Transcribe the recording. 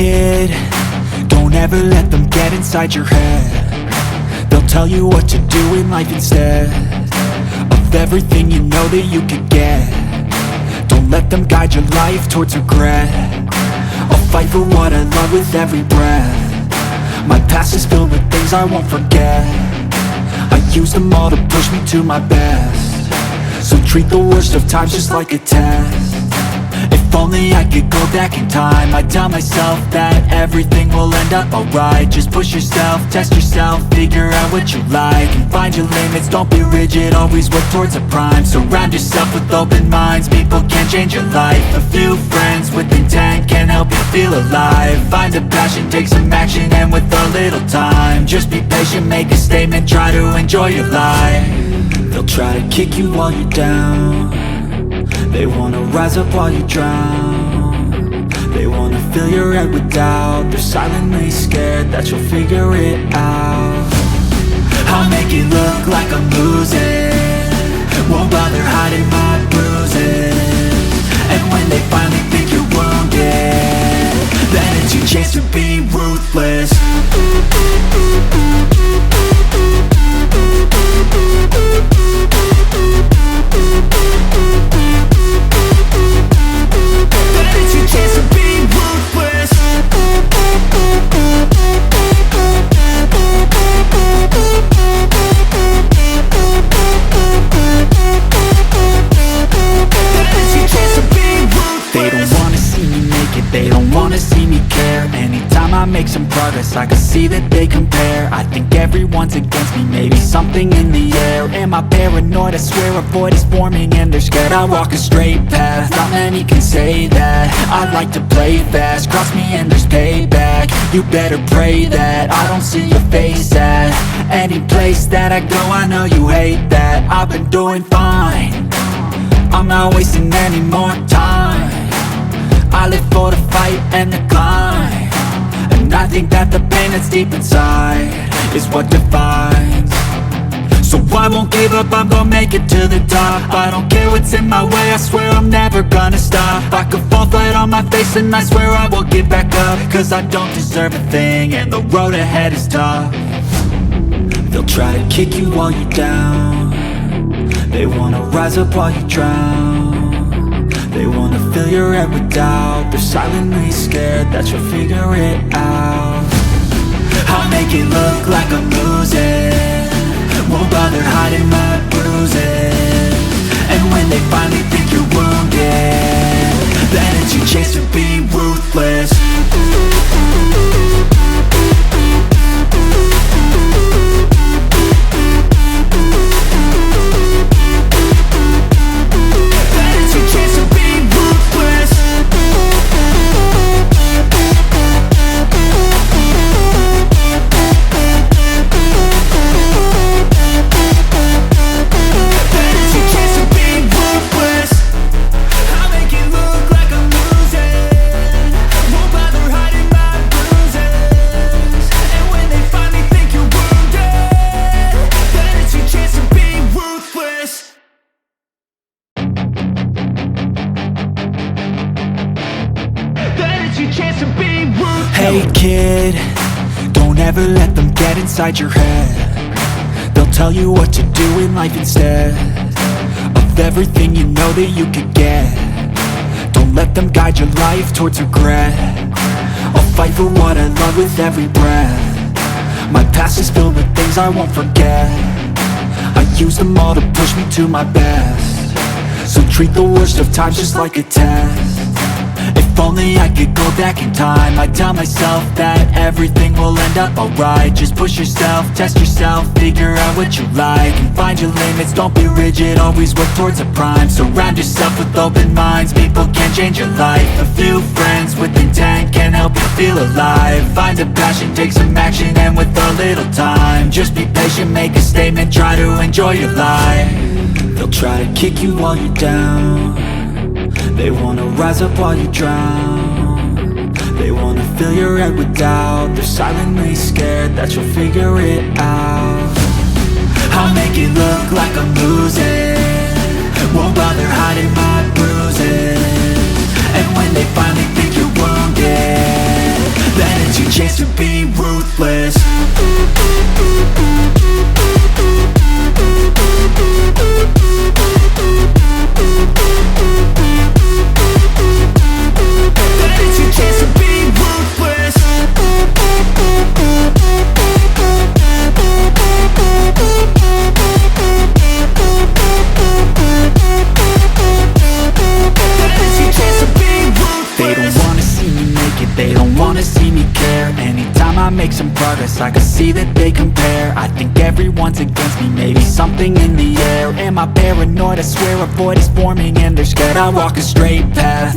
kid, don't ever let them get inside your head. They'll tell you what to do in life instead of everything you know that you could get. Don't let them guide your life towards regret. I'll fight for what I love with every breath. My past is filled with things I won't forget. I use them all to push me to my best. So treat the worst of times just like a test. If only I could go back in time, I'd tell myself that everything will end up alright. Just push yourself, test yourself, figure out what you like, and find your limits, don't be rigid, always work towards a prime. Surround yourself with open minds, people can change your life. A few friends with intent can help you feel alive. Find a passion, take some action, and with a little time, just be patient, make a statement, try to enjoy your life. They'll try to kick you while you're down. They wanna rise up while you drown. They wanna fill your head with doubt. They're silently scared that you'll figure it out. I'll make it look like I'm losing, won't bother hiding my bruises. And when they finally think you're wounded, then it's your chance to be ruthless. They don't wanna see me care. Anytime I make some progress, I can see that they compare. I think everyone's against me, maybe something in the air. Am I paranoid? I swear a void is forming and they're scared. I walk a straight path, not many can say that. I like to play fast, cross me and there's payback. You better pray that I don't see your face at any place that I go. I know you hate that. I've been doing fine, I'm not wasting any more time. I live for the fight and the climb, and I think that the pain that's deep inside is what defines. So I won't give up, I'm gonna make it to the top. I don't care what's in my way, I swear I'm never gonna stop. I could fall flat on my face and I swear I will get back up, cause I don't deserve a thing and the road ahead is tough. They'll try to kick you while you're down. They wanna rise up while you drown. They wanna fill your head with doubt. They're silently scared that you'll figure it out. I'll make it look like I'm losing, won't bother hiding my bruises. And when they finally think you're wounded, then it's your chance to be ruthless. Hey kid, don't ever let them get inside your head. They'll tell you what to do in life instead of everything you know that you could get. Don't let them guide your life towards regret. I'll fight for what I love with every breath. My past is filled with things I won't forget. I use them all to push me to my best. So treat the worst of times just like a test. If only I could go back in time, I'd tell myself that everything will end up alright. Just push yourself, test yourself, figure out what you like, and find your limits, don't be rigid, always work towards a prime. Surround yourself with open minds, people can change your life. A few friends with intent can help you feel alive. Find a passion, take some action, and with a little time, just be patient, make a statement, try to enjoy your life. They'll try to kick you while you're down. They wanna rise up while you drown. They wanna fill your head with doubt. They're silently scared that you'll figure it out. I'll make it look like I'm losing, won't bother hiding my bruises. And when they finally think you're wounded, wanna see me care. Anytime I make some progress, I can see that they compare. I think everyone's against me, maybe something in the air. Am I paranoid? I swear a void is forming and they're scared. I walk a straight path,